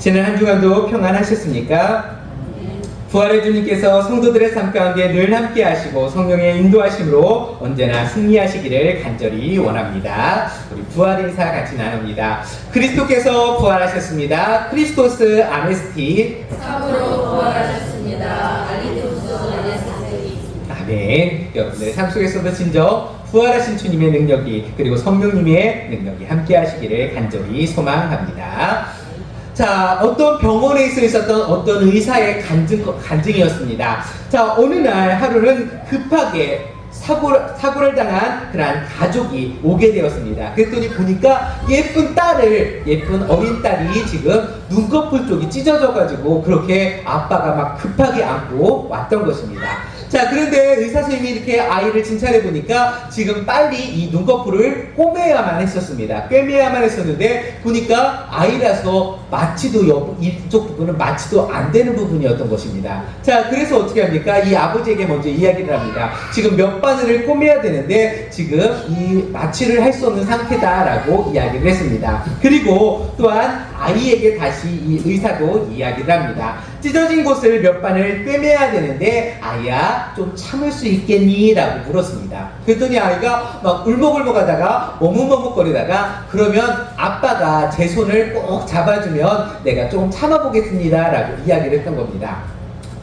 지난 한 주간도 평안하셨습니까? 부활의 주님께서 성도들의 삶 가운데 늘 함께 하시고 성령의 인도하심으로 언제나 승리하시기를 간절히 원합니다. 우리 부활 인사 같이 나눕니다. 그리스도께서 부활하셨습니다. 크리스토스 아네스티. 참으로 부활하셨습니다. 알리토스 아네스티. 아멘. 여러분들의 삶 속에서도 진정 부활하신 주님의 능력이 그리고 성령님의 능력이 함께 하시기를 간절히 소망합니다. 자, 어떤 병원에서 있었던 어떤 의사의 간증이었습니다. 자, 어느 날 하루는 급하게 사고를 당한 그러한 가족이 오게 되었습니다. 그랬더니 보니까 예쁜 어린 딸이 지금 눈꺼풀 쪽이 찢어져가지고 그렇게 아빠가 막 급하게 안고 왔던 것입니다. 자, 그런데 의사 선생님이 이렇게 아이를 진찰해 보니까 지금 빨리 이 눈꺼풀을 꿰매야만 했었습니다. 꿰매야만 했었는데 보니까 아이라서 마취도 이쪽 부분은 마취도 안 되는 부분이었던 것입니다. 자, 그래서 어떻게 합니까? 이 아버지에게 먼저 이야기를 합니다. 지금 몇 바늘을 꿰매야 되는데 지금 이 마취를 할 수 없는 상태다라고 이야기를 했습니다. 그리고 또한 아이에게 다시 이 의사도 이야기를 합니다. 찢어진 곳을 몇 바늘 꿰매야 되는데 아이야 좀 참을 수 있겠니? 라고 물었습니다. 그랬더니 아이가 막 울먹울먹 하다가 머뭇머뭇거리다가 그러면 아빠가 제 손을 꼭 잡아주면 내가 좀 참아보겠습니다 라고 이야기를 했던 겁니다.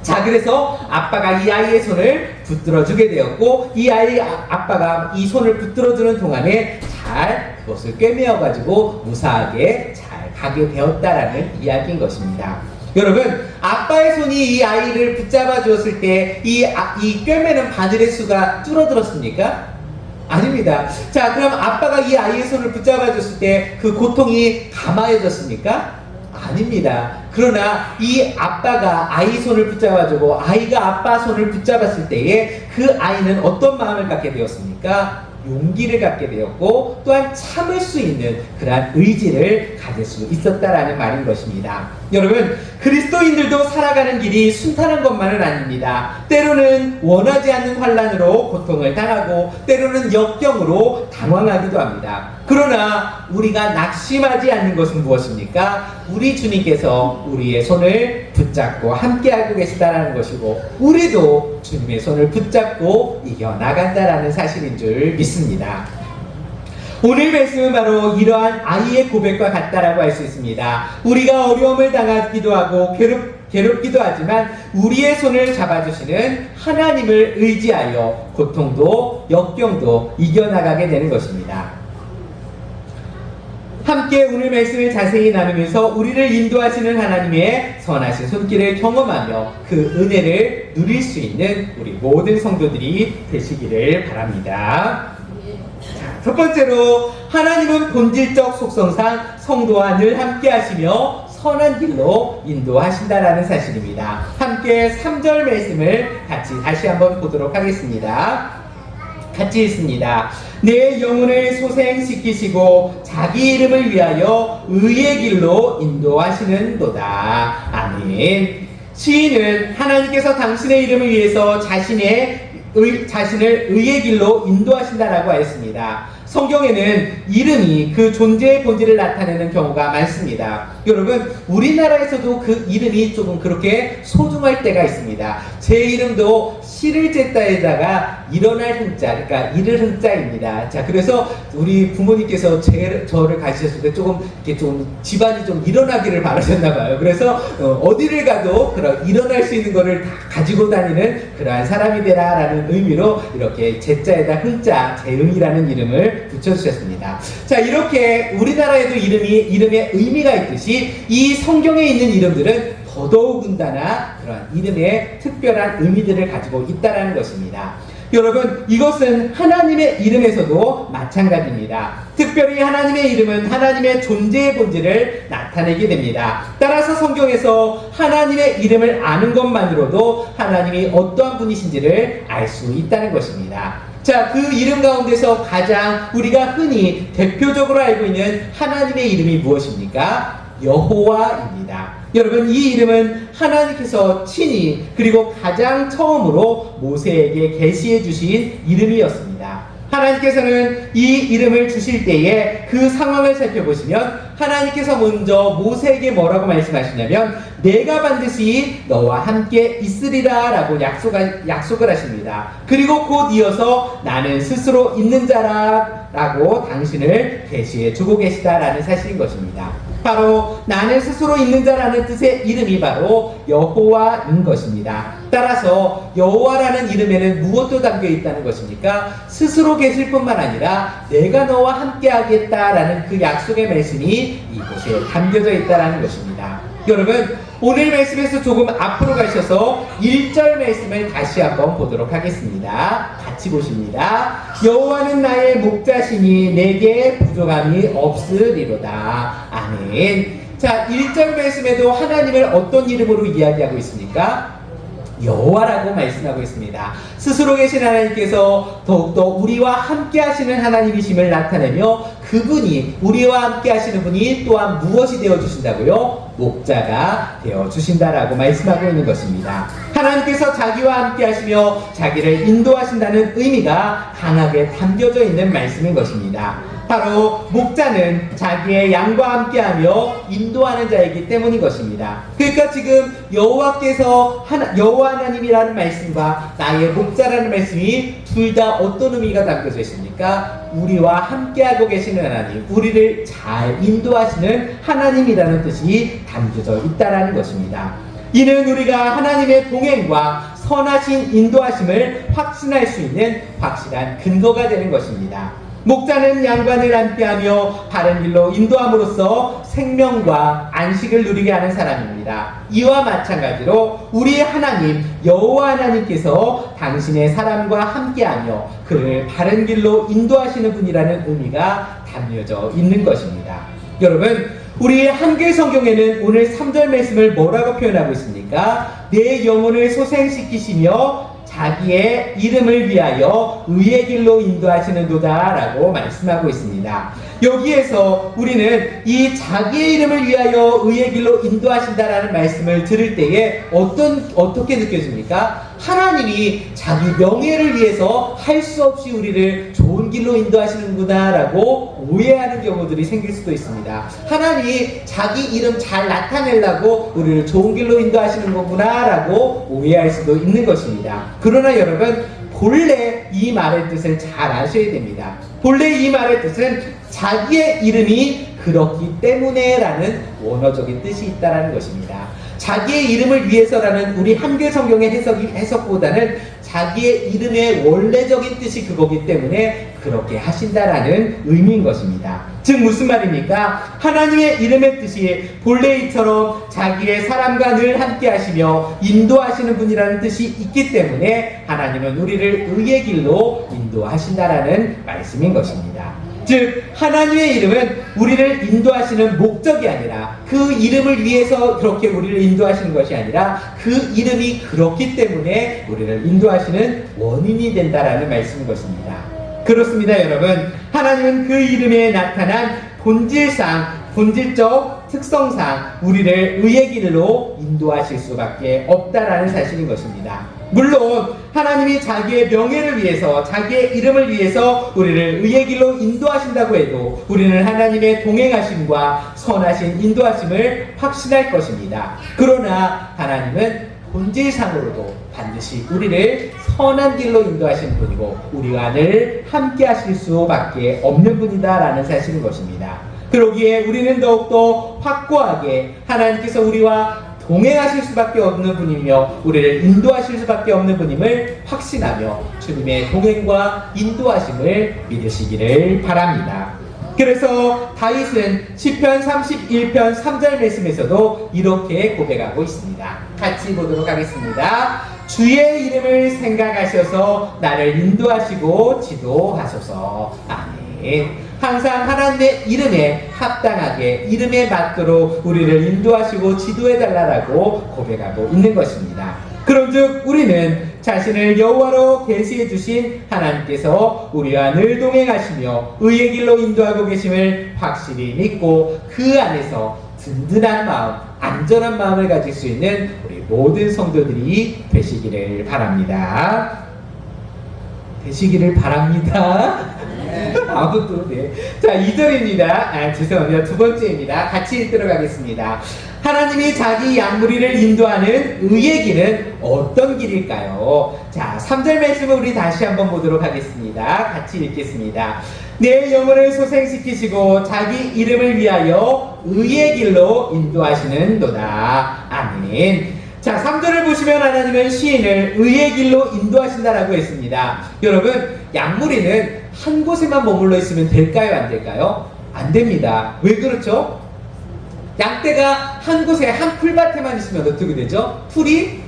자, 그래서 아빠가 이 아이의 손을 붙들어주게 되었고 이 아빠가 이 손을 붙들어주는 동안에 잘 그것을 꿰매어가지고 무사하게 잘 가게 되었다라는 이야기인 것입니다. 여러분, 아빠의 손이 이 아이를 붙잡아 주었을 때 이 꿰매는 바늘의 수가 줄어들었습니까? 아닙니다. 자, 그럼 아빠가 이 아이의 손을 붙잡아 줬을 때 그 고통이 감화해졌습니까? 아닙니다. 그러나 이 아빠가 아이 손을 붙잡아 주고 아이가 아빠 손을 붙잡았을 때에 그 아이는 어떤 마음을 갖게 되었습니까? 용기를 갖게 되었고 또한 참을 수 있는 그러한 의지를 가질 수 있었다라는 말인 것입니다. 여러분, 그리스도인들도 살아가는 길이 순탄한 것만은 아닙니다. 때로는 원하지 않는 환난으로 고통을 당하고 때로는 역경으로 당황하기도 합니다. 그러나 우리가 낙심하지 않는 것은 무엇입니까? 우리 주님께서 우리의 손을 붙잡고 함께하고 계시다라는 것이고 우리도 주님의 손을 붙잡고 이겨나간다라는 사실인 줄 믿습니다. 오늘 말씀은 바로 이러한 아이의 고백과 같다라고 할 수 있습니다. 우리가 어려움을 당하기도 하고 괴롭기도 하지만 우리의 손을 잡아주시는 하나님을 의지하여 고통도 역경도 이겨나가게 되는 것입니다. 함께 오늘 말씀을 자세히 나누면서 우리를 인도하시는 하나님의 선하신 손길을 경험하며 그 은혜를 누릴 수 있는 우리 모든 성도들이 되시기를 바랍니다. 자, 첫 번째로 하나님은 본질적 속성상 성도와 늘 함께 하시며 선한 길로 인도하신다라는 사실입니다. 함께 3절 말씀을 같이 다시 한번 보도록 하겠습니다. 같이 읽습니다. 내 영혼을 소생시키시고 자기 이름을 위하여 의의 길로 인도하시는도다. 아멘. 시인은 하나님께서 당신의 이름을 위해서 자신을 의의 길로 인도하신다라고 하였습니다. 성경에는 이름이 그 존재의 본질을 나타내는 경우가 많습니다. 여러분, 우리나라에서도 그 이름이 조금 그렇게 소중할 때가 있습니다. 제 이름도 시를 쟀다에다가 일어날 흥자, 그러니까 이를 흥자입니다. 자, 그래서 우리 부모님께서 저를 가지셨을 때 조금 이렇게 좀 집안이 좀 일어나기를 바라셨나봐요. 그래서 어디를 가도 그런 일어날 수 있는 거를 다 가지고 다니는 그러한 사람이 되라라는 의미로 이렇게 제자에다 흥자, 재흥이라는 이름을 붙여주셨습니다. 자, 이렇게 우리나라에도 이름에 의미가 있듯이 이 성경에 있는 이름들은 더더욱은다나 그런 이름에 특별한 의미들을 가지고 있다는 것입니다. 여러분, 이것은 하나님의 이름에서도 마찬가지입니다. 특별히 하나님의 이름은 하나님의 존재의 본질을 나타내게 됩니다. 따라서 성경에서 하나님의 이름을 아는 것만으로도 하나님이 어떠한 분이신지를 알 수 있다는 것입니다. 자, 그 이름 가운데서 가장 우리가 흔히 대표적으로 알고 있는 하나님의 이름이 무엇입니까? 여호와입니다. 여러분, 이 이름은 하나님께서 친히 그리고 가장 처음으로 모세에게 계시해 주신 이름이었습니다. 하나님께서는 이 이름을 주실 때에 그 상황을 살펴보시면 하나님께서 먼저 모세에게 뭐라고 말씀하시냐면 내가 반드시 너와 함께 있으리라 라고 약속을 하십니다. 그리고 곧 이어서 나는 스스로 있는 자라 라고 당신을 계시해 주고 계시다라는 사실인 것입니다. 바로 나는 스스로 있는 자라는 뜻의 이름이 바로 여호와인 것입니다. 따라서 여호와라는 이름에는 무엇도 담겨 있다는 것입니까? 스스로 계실 뿐만 아니라 내가 너와 함께 하겠다라는 그 약속의 말씀이 이곳에 담겨져 있다는 것입니다. 여러분, 오늘 말씀에서 조금 앞으로 가셔서 1절 말씀을 다시 한번 보도록 하겠습니다. 같이 보십니다. 여호와는 나의 목자시니 내게 부족함이 없으리로다. 아멘. 자, 1절 말씀에도 하나님을 어떤 이름으로 이야기하고 있습니까? 여호와라고 말씀하고 있습니다. 스스로 계신 하나님께서 더욱더 우리와 함께 하시는 하나님이심을 나타내며 그분이 우리와 함께 하시는 분이 또한 무엇이 되어주신다고요? 목자가 되어주신다라고 말씀하고 있는 것입니다. 하나님께서 자기와 함께 하시며 자기를 인도하신다는 의미가 강하게 담겨져 있는 말씀인 것입니다. 바로 목자는 자기의 양과 함께하며 인도하는 자이기 때문인 것입니다. 그러니까 지금 여호와께서 여호와 하나님이라는 말씀과 나의 목자라는 말씀이 둘 다 어떤 의미가 담겨져 있습니까? 우리와 함께하고 계시는 하나님, 우리를 잘 인도하시는 하나님이라는 뜻이 담겨져 있다는 것입니다. 이는 우리가 하나님의 동행과 선하신 인도하심을 확신할 수 있는 확실한 근거가 되는 것입니다. 목자는 양관을 함께하며 바른 길로 인도함으로써 생명과 안식을 누리게 하는 사람입니다. 이와 마찬가지로 우리의 하나님 여호와 하나님께서 당신의 사람과 함께하며 그를 바른 길로 인도하시는 분이라는 의미가 담겨져 있는 것입니다. 여러분, 우리 한글 성경에는 오늘 3절 말씀을 뭐라고 표현하고 있습니까? 내 영혼을 소생시키시며 자기의 이름을 위하여 의의 길로 인도하시는 도다 라고 말씀하고 있습니다. 여기에서 우리는 이 자기의 이름을 위하여 의의 길로 인도하신다라는 말씀을 들을 때에 어떻게 느껴집니까? 하나님이 자기 명예를 위해서 할 수 없이 우리를 좋은 길로 인도하시는구나 라고 오해하는 경우들이 생길 수도 있습니다. 하나님이 자기 이름 잘 나타내려고 우리를 좋은 길로 인도하시는 거구나 라고 오해할 수도 있는 것입니다. 그러나 여러분, 본래 이 말의 뜻을 잘 아셔야 됩니다. 본래 이 말의 뜻은 자기의 이름이 그렇기 때문에 라는 원어적인 뜻이 있다는 것입니다. 자기의 이름을 위해서라는 우리 한글 성경의 해석보다는 자기의 이름의 원래적인 뜻이 그거기 때문에 그렇게 하신다라는 의미인 것입니다. 즉 무슨 말입니까? 하나님의 이름의 뜻이 본래 이처럼 자기의 사람과 늘 함께 하시며 인도하시는 분이라는 뜻이 있기 때문에 하나님은 우리를 의의 길로 인도하신다라는 말씀인 것입니다. 즉 하나님의 이름은 우리를 인도하시는 목적이 아니라 그 이름을 위해서 그렇게 우리를 인도하시는 것이 아니라 그 이름이 그렇기 때문에 우리를 인도하시는 원인이 된다라는 말씀인 것입니다. 그렇습니다, 여러분. 하나님은 그 이름에 나타난 본질적 특성상 우리를 의의 길로 인도하실 수밖에 없다라는 사실인 것입니다. 물론 하나님이 자기의 명예를 위해서 자기의 이름을 위해서 우리를 의의 길로 인도하신다고 해도 우리는 하나님의 동행하심과 선하신 인도하심을 확신할 것입니다. 그러나 하나님은 본질상으로도 반드시 우리를 선한 길로 인도하신 분이고 우리와 늘 함께 하실 수밖에 없는 분이다라는 사실인 것입니다. 그러기에 우리는 더욱더 확고하게 하나님께서 우리와 동행하실 수밖에 없는 분이며 우리를 인도하실 수밖에 없는 분임을 확신하며 주님의 동행과 인도하심을 믿으시기를 바랍니다. 그래서 다윗은 시편 31편 3절 말씀에서도 이렇게 고백하고 있습니다. 같이 보도록 하겠습니다. 주의 이름을 생각하셔서 나를 인도하시고 지도하소서. 아멘. 항상 하나님의 이름에 합당하게 이름에 맞도록 우리를 인도하시고 지도해달라고 고백하고 있는 것입니다. 그런즉 우리는 자신을 여호와로 계시해 주신 하나님께서 우리와 늘 동행하시며 의의 길로 인도하고 계심을 확실히 믿고 그 안에서 든든한 마음, 안전한 마음을 가질 수 있는 우리 모든 성도들이 되시기를 바랍니다. 되시기를 바랍니다. 아무도 네. 자, 2절입니다. 죄송합니다. 두 번째입니다. 같이 읽도록 하겠습니다. 하나님이 자기 양무리를 인도하는 의의 길은 어떤 길일까요? 자, 3절 말씀을 우리 다시 한번 보도록 하겠습니다. 같이 읽겠습니다. 내 영혼을 소생시키시고 자기 이름을 위하여 의의 길로 인도하시는도다. 아멘. 자, 3절을 보시면 하나님은 시인을 의의 길로 인도하신다라고 했습니다. 여러분, 양무리는 한 곳에만 머물러 있으면 될까요? 안 될까요? 안 됩니다. 왜 그렇죠? 양떼가 한 곳에 한 풀밭에만 있으면 어떻게 되죠? 풀이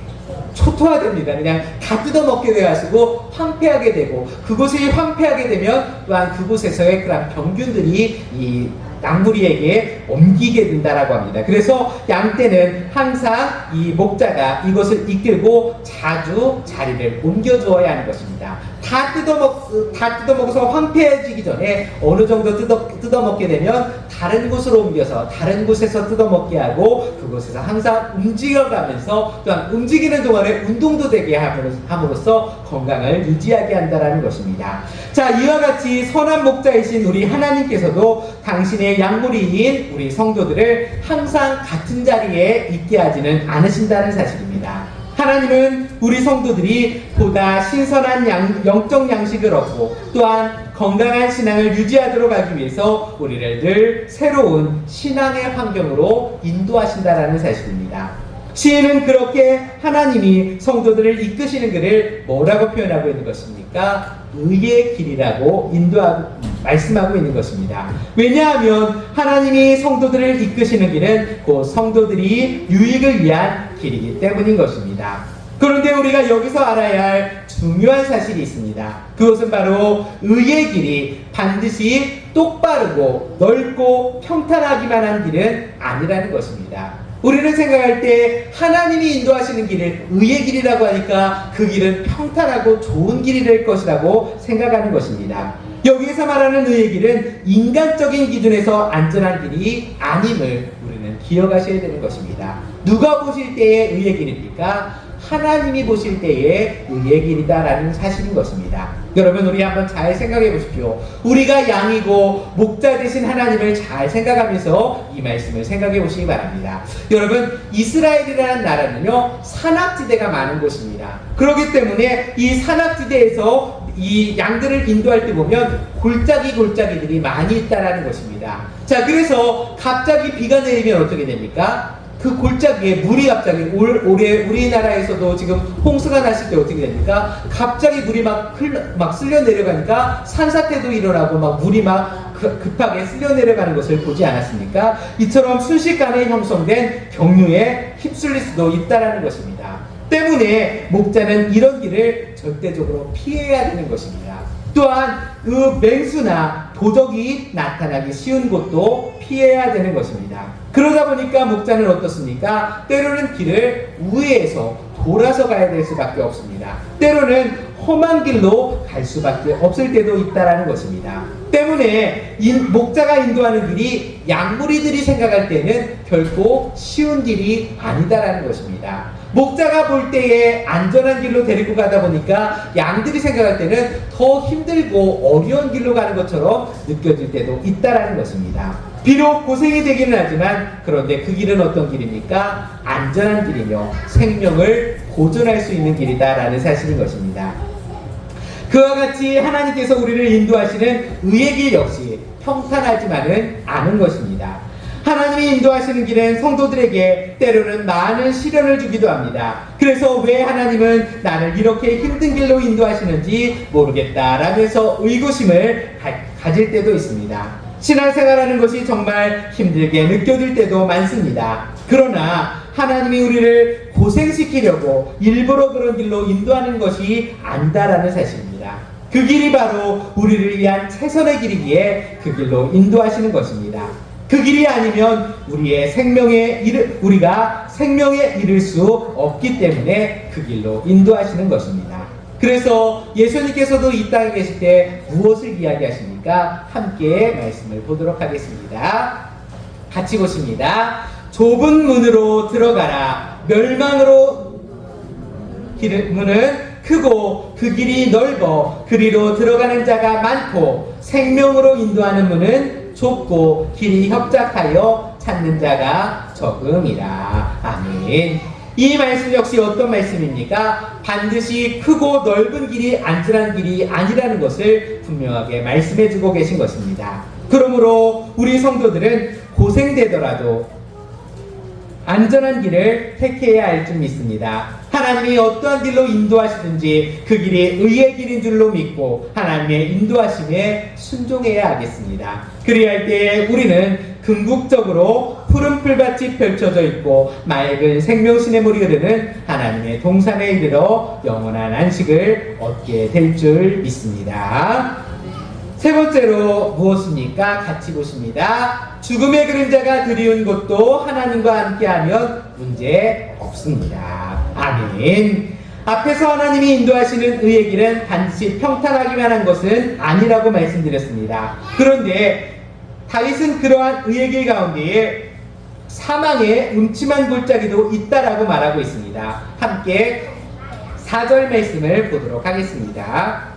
초토화됩니다. 그냥 다 뜯어먹게 돼가지고 황폐하게 되고, 그곳이 황폐하게 되면 또한 그곳에서의 그런 병균들이 이 양무리에게 옮기게 된다라고 합니다. 그래서 양떼는 항상 이 목자가 이것을 이끌고 자주 자리를 옮겨주어야 하는 것입니다. 다 뜯어먹어서 황폐해지기 전에 어느 정도 뜯어먹게 되면 다른 곳으로 옮겨서 다른 곳에서 뜯어먹게 하고, 그곳에서 항상 움직여가면서 또한 움직이는 동안에 운동도 되게 함으로써 건강을 유지하게 한다는 것입니다. 자, 이와 같이 선한 목자이신 우리 하나님께서도 당신의 양무리인 우리 성도들을 항상 같은 자리에 있게 하지는 않으신다는 사실입니다. 하나님은 우리 성도들이 보다 신선한 영적 양식을 얻고 또한 건강한 신앙을 유지하도록 하기 위해서 우리를 늘 새로운 신앙의 환경으로 인도하신다는 사실입니다. 시인은 그렇게 하나님이 성도들을 이끄시는 길을 뭐라고 표현하고 있는 것입니까? 의의 길이라고 말씀하고 있는 것입니다. 왜냐하면 하나님이 성도들을 이끄시는 길은 곧 성도들이 유익을 위한 길이기 때문인 것입니다. 그런데 우리가 여기서 알아야 할 중요한 사실이 있습니다. 그것은 바로 의의 길이 반드시 똑바르고 넓고 평탄하기만 한 길은 아니라는 것입니다. 우리는 생각할 때 하나님이 인도하시는 길을 의의 길이라고 하니까 그 길은 평탄하고 좋은 길이 될 것이라고 생각하는 것입니다. 여기에서 말하는 의의 길은 인간적인 기준에서 안전한 길이 아님을 우리는 기억하셔야 되는 것입니다. 누가 보실 때의 의의 길입니까? 하나님이 보실 때의 의의 길이다라는 사실인 것입니다. 여러분, 우리 한번 잘 생각해 보십시오. 우리가 양이고 목자 되신 하나님을 잘 생각하면서 이 말씀을 생각해 보시기 바랍니다. 여러분, 이스라엘이라는 나라는요, 산악지대가 많은 곳입니다. 그렇기 때문에 이 산악지대에서 이 양들을 인도할 때 보면 골짜기들이 많이 있다라는 것입니다. 자, 그래서 갑자기 비가 내리면 어떻게 됩니까? 그 골짜기에 물이 갑자기 올해 우리나라에서도 지금 홍수가 났을 때 어떻게 됩니까? 갑자기 물이 막 쓸려 내려가니까 산사태도 일어나고 막 물이 막 급하게 쓸려 내려가는 것을 보지 않았습니까? 이처럼 순식간에 형성된 경유에 휩쓸릴 수도 있다라는 것입니다. 때문에 목자는 이런 길을 절대적으로 피해야 되는 것입니다. 또한 그 맹수나 도적이 나타나기 쉬운 곳도 피해야 되는 것입니다. 그러다 보니까 목자는 어떻습니까? 때로는 길을 우회해서 돌아서 가야 될 수밖에 없습니다. 때로는 험한 길로 갈 수밖에 없을 때도 있다라는 것입니다. 때문에 목자가 인도하는 길이 양무리들이 생각할 때는 결코 쉬운 길이 아니다라는 것입니다. 목자가 볼 때에 안전한 길로 데리고 가다 보니까 양들이 생각할 때는 더 힘들고 어려운 길로 가는 것처럼 느껴질 때도 있다라는 것입니다. 비록 고생이 되기는 하지만 그런데 그 길은 어떤 길입니까? 안전한 길이며 생명을 보존할 수 있는 길이다라는 사실인 것입니다. 그와 같이 하나님께서 우리를 인도하시는 의의 길 역시 평탄하지만은 않은 것입니다. 하나님이 인도하시는 길은 성도들에게 때로는 많은 시련을 주기도 합니다. 그래서 왜 하나님은 나를 이렇게 힘든 길로 인도하시는지 모르겠다라면서 의구심을 가질 때도 있습니다. 신앙생활하는 것이 정말 힘들게 느껴질 때도 많습니다. 그러나 하나님이 우리를 고생시키려고 일부러 그런 길로 인도하는 것이 아니다라는 사실입니다. 그 길이 바로 우리를 위한 최선의 길이기에 그 길로 인도하시는 것입니다. 그 길이 아니면 우리가 생명에 이를 수 없기 때문에 그 길로 인도하시는 것입니다. 그래서 예수님께서도 이 땅에 계실 때 무엇을 이야기하십니까? 함께 말씀을 보도록 하겠습니다. 같이 보십니다. 좁은 문으로 들어가라. 멸망으로 문은 크고 그 길이 넓어 그리로 들어가는 자가 많고 생명으로 인도하는 문은 좁고 길이 협착하여 찾는 자가 적음이라. 아멘. 이 말씀 역시 어떤 말씀입니까? 반드시 크고 넓은 길이 안전한 길이 아니라는 것을 분명하게 말씀해주고 계신 것입니다. 그러므로 우리 성도들은 고생되더라도 안전한 길을 택해야 할 줄 믿습니다. 하나님이 어떠한 길로 인도하시든지 그 길이 의의 길인 줄로 믿고 하나님의 인도하심에 순종해야 하겠습니다. 그리할 때에 우리는 궁극적으로 푸른 풀밭이 펼쳐져 있고 맑은 생명 시냇물이 흐르는 하나님의 동산에 이르러 영원한 안식을 얻게 될 줄 믿습니다. 세 번째로 무엇입니까? 같이 보십니다. 죽음의 그림자가 드리운 곳도 하나님과 함께하면 문제 없습니다. 아멘. 앞에서 하나님이 인도하시는 의의 길은 반드시 평탄하기만 한 것은 아니라고 말씀드렸습니다. 그런데 다윗은 그러한 의의 길 가운데에 사망의 음침한 골짜기도 있다라고 말하고 있습니다. 함께 4절 말씀을 보도록 하겠습니다.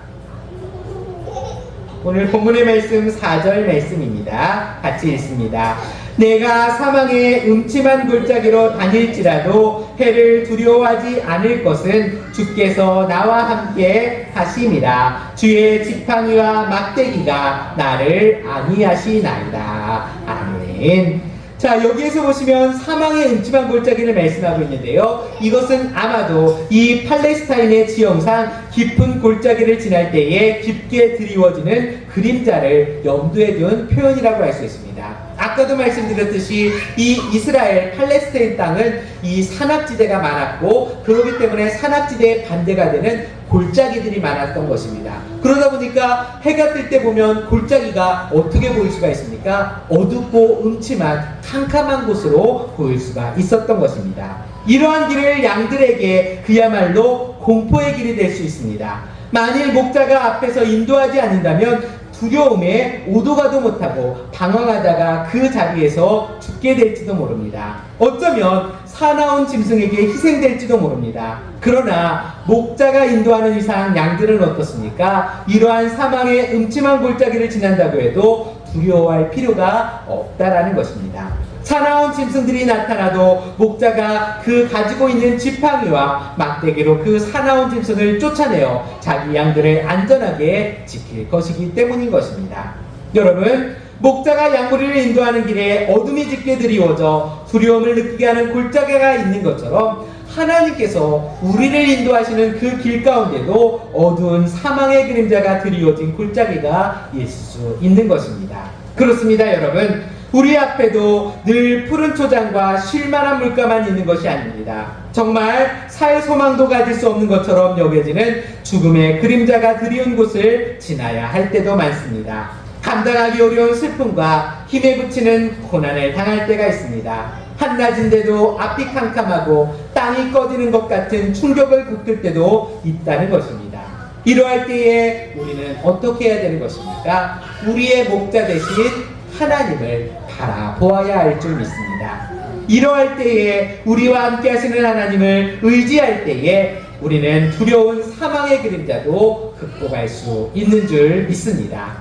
오늘 본문의 말씀 4절 말씀입니다. 같이 읽습니다. 내가 사망의 음침한 골짜기로 다닐지라도 해를 두려워하지 않을 것은 주께서 나와 함께 하심이라. 주의 지팡이와 막대기가 나를 안위하시나이다. 아멘. 자, 여기에서 보시면 사망의 음침한 골짜기를 말씀하고 있는데요. 이것은 아마도 이 팔레스타인의 지형상 깊은 골짜기를 지날 때에 깊게 드리워지는 그림자를 염두에 둔 표현이라고 할 수 있습니다. 아까도 말씀드렸듯이 이 이스라엘 팔레스타인 땅은 이 산악지대가 많았고 그렇기 때문에 산악지대에 반대가 되는 골짜기들이 많았던 것입니다. 그러다 보니까 해가 뜰 때 보면 골짜기가 어떻게 보일 수가 있습니까? 어둡고 음침한 캄캄한 곳으로 보일 수가 있었던 것입니다. 이러한 길을 양들에게 그야말로 공포의 길이 될 수 있습니다. 만일 목자가 앞에서 인도하지 않는다면 두려움에 오도 가도 못하고 방황하다가 그 자리에서 죽게 될지도 모릅니다. 어쩌면 사나운 짐승에게 희생될지도 모릅니다. 그러나 목자가 인도하는 이상 양들은 어떻습니까? 이러한 사망의 음침한 골짜기를 지난다고 해도 두려워할 필요가 없다라는 것입니다. 사나운 짐승들이 나타나도 목자가 그 가지고 있는 지팡이와 막대기로 그 사나운 짐승을 쫓아내어 자기 양들을 안전하게 지킬 것이기 때문인 것입니다. 여러분, 목자가 양무리를 인도하는 길에 어둠이 짙게 드리워져 두려움을 느끼게 하는 골짜기가 있는 것처럼 하나님께서 우리를 인도하시는 그 길 가운데도 어두운 사망의 그림자가 드리워진 골짜기가 있을 수 있는 것입니다. 그렇습니다, 여러분. 우리 앞에도 늘 푸른 초장과 쉴만한 물가만 있는 것이 아닙니다. 정말 살 소망도 가질 수 없는 것처럼 여겨지는 죽음의 그림자가 드리운 곳을 지나야 할 때도 많습니다. 감당하기 어려운 슬픔과 힘에 부치는 고난을 당할 때가 있습니다. 한낮인데도 앞이 캄캄하고 땅이 꺼지는 것 같은 충격을 겪을 때도 있다는 것입니다. 이러할 때에 우리는 어떻게 해야 되는 것입니까? 우리의 목자 대신 하나님을 바라보아야 할 줄 믿습니다. 이러할 때에 우리와 함께 하시는 하나님을 의지할 때에 우리는 두려운 사망의 그림자도 극복할 수 있는 줄 믿습니다.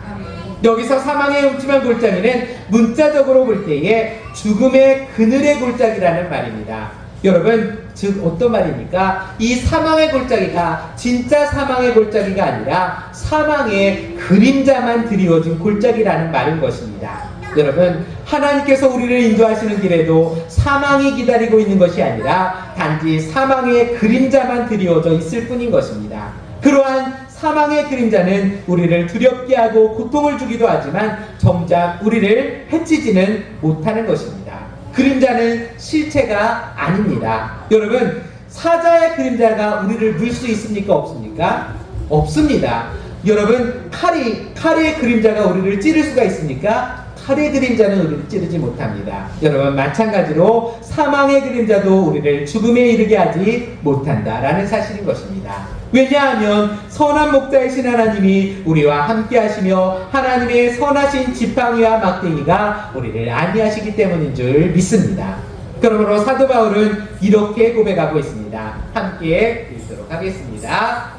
여기서 사망의 음침한 골짜기는 문자적으로 볼 때에 죽음의 그늘의 골짜기라는 말입니다. 여러분, 즉 어떤 말입니까? 이 사망의 골짜기가 진짜 사망의 골짜기가 아니라 사망의 그림자만 드리워진 골짜기라는 말인 것입니다. 여러분, 하나님께서 우리를 인도하시는 길에도 사망이 기다리고 있는 것이 아니라 단지 사망의 그림자만 드리워져 있을 뿐인 것입니다. 그러한 사망의 그림자는 우리를 두렵게 하고 고통을 주기도 하지만 정작 우리를 해치지는 못하는 것입니다. 그림자는 실체가 아닙니다. 여러분, 사자의 그림자가 우리를 물 수 있습니까? 없습니까? 없습니다. 여러분, 칼의 그림자가 우리를 찌를 수가 있습니까? 칼의 그림자는 우리를 찌르지 못합니다. 여러분, 마찬가지로 사망의 그림자도 우리를 죽음에 이르게 하지 못한다라는 사실인 것입니다. 왜냐하면 선한 목자이신 하나님이 우리와 함께 하시며 하나님의 선하신 지팡이와 막대기가 우리를 안위하시기 때문인 줄 믿습니다. 그러므로 사도 바울은 이렇게 고백하고 있습니다. 함께 읽도록 하겠습니다.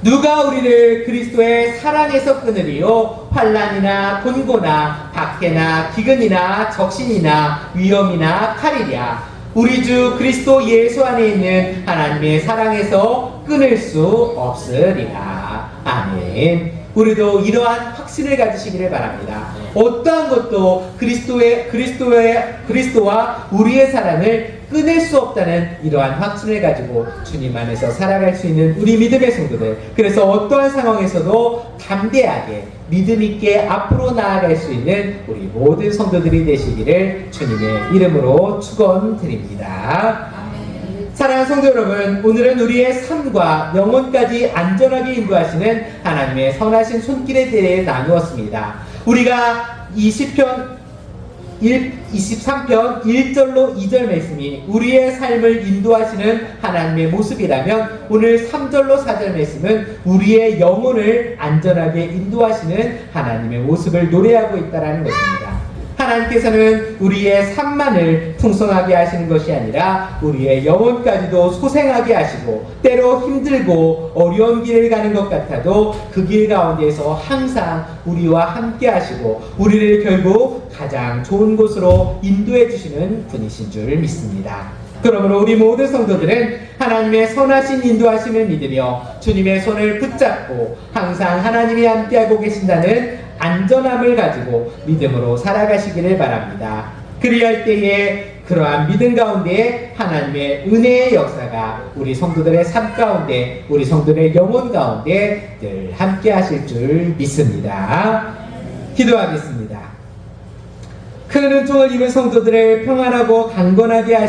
누가 우리를 그리스도의 사랑에서 끊으리요? 환난이나 곤고나 박해나 기근이나 적신이나 위험이나 칼이랴. 우리 주 그리스도 예수 안에 있는 하나님의 사랑에서 끊을 수 없으리라. 아멘. 우리도 이러한 확신을 가지시기를 바랍니다. 어떠한 것도 그리스도와 우리의 사랑을 끊을 수 없다는 이러한 확신을 가지고 주님 안에서 살아갈 수 있는 우리 믿음의 성도들, 그래서 어떠한 상황에서도 담대하게 믿음 있게 앞으로 나아갈 수 있는 우리 모든 성도들이 되시기를 주님의 이름으로 축원드립니다. 사랑하는 성도 여러분, 오늘은 우리의 삶과 영혼까지 안전하게 인도하시는 하나님의 선하신 손길에 대해 나누었습니다. 우리가 이 시편 23편 1절로 2절 말씀이 우리의 삶을 인도하시는 하나님의 모습이라면, 오늘 3절로 4절 말씀은 우리의 영혼을 안전하게 인도하시는 하나님의 모습을 노래하고 있다는 것입니다. 하나님께서는 우리의 삶만을 풍성하게 하시는 것이 아니라 우리의 영혼까지도 소생하게 하시고, 때로 힘들고 어려운 길을 가는 것 같아도 그 길 가운데에서 항상 우리와 함께 하시고 우리를 결국 가장 좋은 곳으로 인도해 주시는 분이신 줄 믿습니다. 그러므로 우리 모든 성도들은 하나님의 선하신 인도하심을 믿으며 주님의 손을 붙잡고 항상 하나님이 함께하고 계신다는 안전함을 가지고 믿음으로 살아가시기를 바랍니다. 그리할 때에 그러한 믿음 가운데 하나님의 은혜의 역사가 우리 성도들의 삶 가운데, 우리 성도들의 영혼 가운데 늘 함께 하실 줄 믿습니다. 기도하겠습니다. 큰 은총을 입은 성도들을 평안하고 강건하게 하시